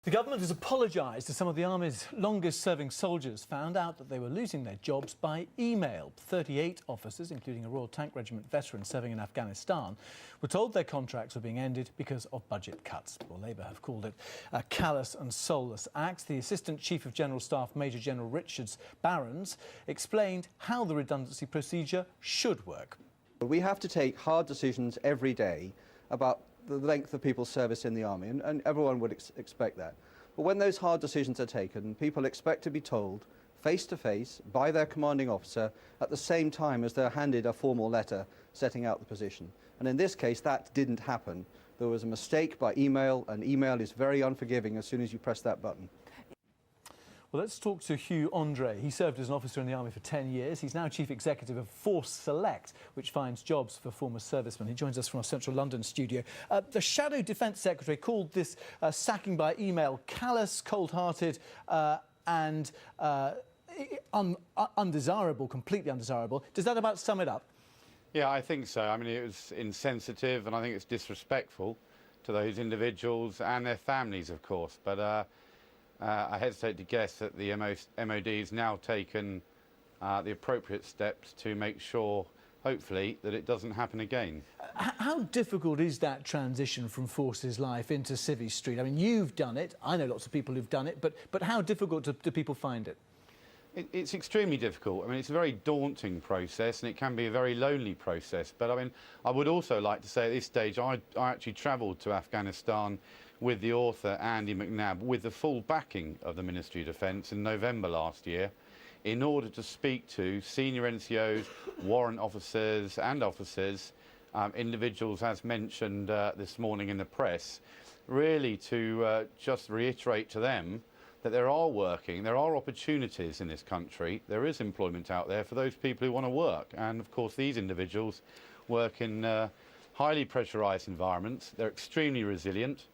The government has apologised to some of the Army's longest-serving soldiers found out that they were losing their jobs by email. 38 officers, including a Royal Tank Regiment veteran serving in Afghanistan, were told their contracts were being ended because of budget cuts. Well, Labour have called it a callous and soulless act. The Assistant Chief of General Staff, Major General Richard Barrons, explained how the redundancy procedure should work. We have to take hard decisions every day about the length of people's service in the Army, and everyone would expect that. But when those hard decisions are taken, people expect to be told face-to-face by their commanding officer at the same time as they're handed a formal letter setting out the position. And in this case, that didn't happen. There was a mistake by email, and email is very unforgiving as soon as you press that button. Well, let's talk to Hugh Andre. He served as an officer in the Army for 10 years. He's now Chief Executive of Force Select, which finds jobs for former servicemen. He joins us from our central London studio. The Shadow Defence Secretary called this sacking by email callous, cold-hearted and undesirable, completely undesirable. Does that about sum it up? Yeah, I think so. I mean, it was insensitive and I think it's disrespectful to those individuals and their families, of course. But I hesitate to guess that the MOD has now taken the appropriate steps to make sure, hopefully, that it doesn't happen again. How difficult is that transition from forces life into civvy street? I mean, you've done it. I know lots of people who've done it, but how difficult do people find it? It's extremely difficult. I mean, it's a very daunting process and it can be a very lonely process. But I mean, I would also like to say at this stage, I actually travelled to Afghanistan with the author Andy McNab with the full backing of the Ministry of Defence in November last year in order to speak to senior NCOs, warrant officers and officers, individuals as mentioned this morning in the press, really to just reiterate to them that there are opportunities in this country, there is employment out there for those people who want to work. And of course these individuals work in highly pressurised environments, they're extremely resilient,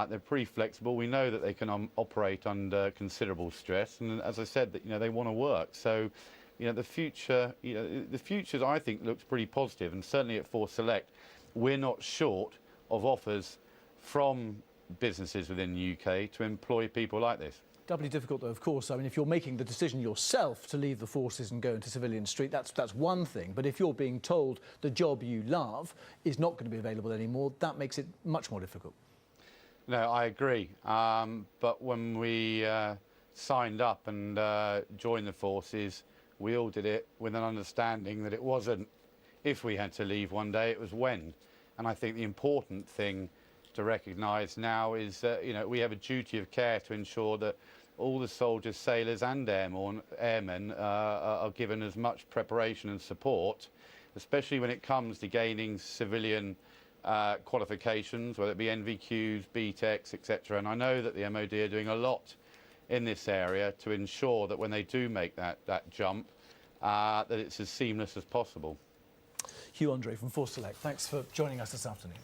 they're pretty flexible. We know that they can operate under considerable stress, and as I said, that they want to work. So, the future, I think looks pretty positive, and certainly at Force Select, we're not short of offers from businesses within the UK to employ people like this. Doubly difficult, though, of course. I mean, if you're making the decision yourself to leave the forces and go into civilian street, that's one thing. But if you're being told the job you love is not going to be available anymore, that makes it much more difficult. No, I agree. But when we signed up and joined the forces, we all did it with an understanding that it wasn't if we had to leave one day, it was when. And I think the important thing to recognise now is that we have a duty of care to ensure that all the soldiers, sailors and airmen are given as much preparation and support, especially when it comes to gaining civilian qualifications, whether it be NVQs, BTECs, etc. And I know that the MOD are doing a lot in this area to ensure that when they do make that jump, that it's as seamless as possible. Hugh Andre from Force Select, thanks for joining us this afternoon.